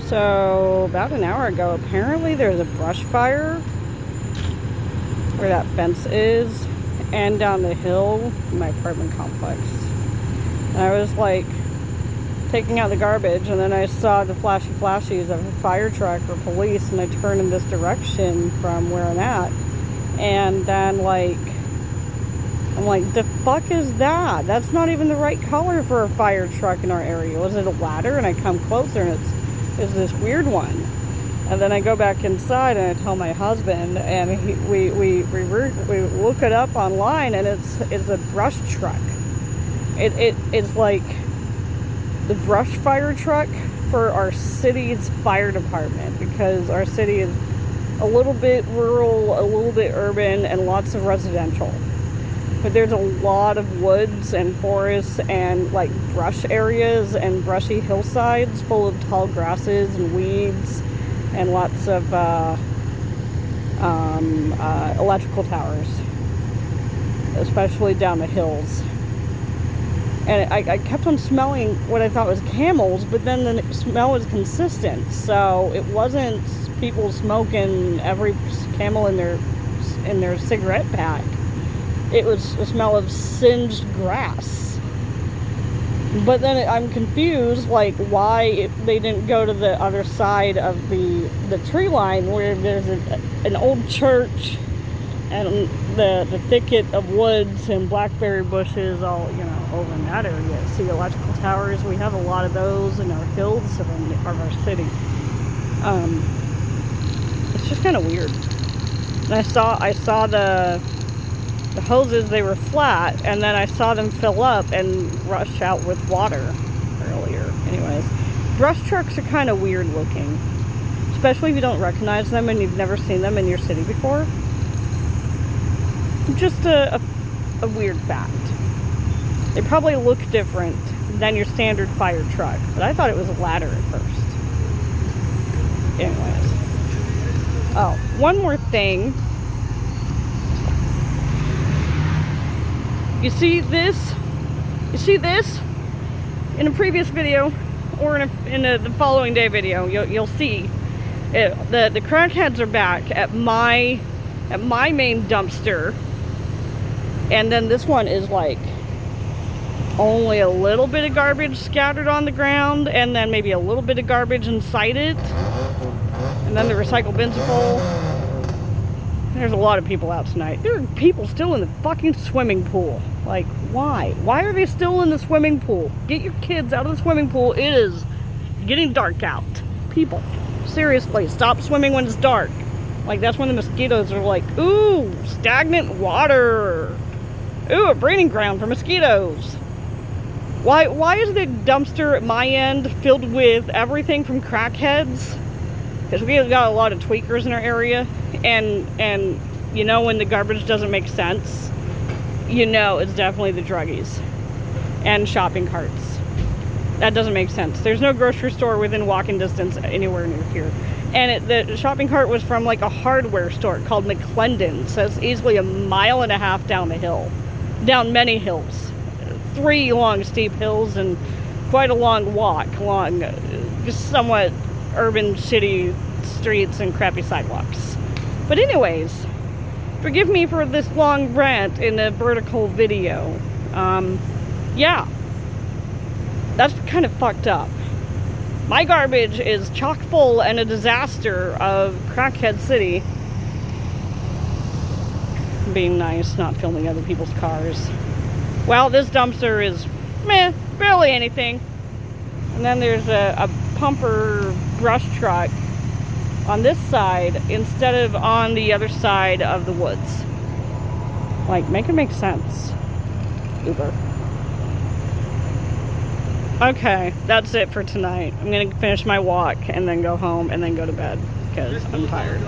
So, about an hour ago, apparently there's a brush fire where that fence is and down the hill in my apartment complex. And I was like taking out the garbage, and then I saw the flashies of a fire truck or police, and I turned in this direction from where I'm at. And then I'm like, the fuck is that? That's not even the right color for a fire truck in our area. Was it a ladder? And I come closer, and it's this weird one. And then I go back inside and I tell my husband, and we look it up online, and it's a brush truck. It's like the brush fire truck for our city's fire department, because our city is a little bit rural, a little bit urban, and lots of residential. But there's a lot of woods and forests and like brush areas and brushy hillsides full of tall grasses and weeds and lots of electrical towers, especially down the hills. And I kept on smelling what I thought was camels, but then the smell was consistent. So it wasn't people smoking every camel in their cigarette pack. It was the smell of singed grass. But then I'm confused, like, why they didn't go to the other side of the tree line where there's an old church and the thicket of woods and blackberry bushes all, over in that area. See, electrical towers, we have a lot of those in our hills of our city. It's just kind of weird. And I saw the hoses, they were flat, and then I saw them fill up and rush out with water earlier. Anyways, brush trucks are kind of weird looking, especially if you don't recognize them and you've never seen them in your city before. Just a weird fact. They probably look different than your standard fire truck, but I thought it was a ladder at first. Anyways. Oh, one more thing. You see this in a previous video, or in the following day video, you'll see it, the crackheads are back at my main dumpster, and then this one is like only a little bit of garbage scattered on the ground, and then maybe a little bit of garbage inside it, and then the recycle bins are full. There's a lot of people out tonight. There are people still in the fucking swimming pool. Like, why? Why are they still in the swimming pool? Get your kids out of the swimming pool. It is getting dark out. People, seriously, stop swimming when it's dark. Like, that's when the mosquitoes are like, ooh, stagnant water. Ooh, a breeding ground for mosquitoes. Why is the dumpster at my end filled with everything from crackheads? Because we have got a lot of tweakers in our area, and when the garbage doesn't make sense, it's definitely the druggies and shopping carts. That doesn't make sense. There's no grocery store within walking distance anywhere near here. And the shopping cart was from like a hardware store called McClendon, so it's easily 1.5 miles down the hill, down many hills, 3 long steep hills, and quite a long walk along somewhat urban city streets and crappy sidewalks. But anyways, forgive me for this long rant in a vertical video. Yeah, that's kind of fucked up. My garbage is chock full and a disaster of Crackhead City. Being nice, not filming other people's cars. Well, this dumpster is barely anything. And then there's a pumper brush truck on this side instead of on the other side of the woods. Like, make it make sense, Uber. Okay, that's it for tonight. I'm gonna finish my walk and then go home and then go to bed because I'm tired.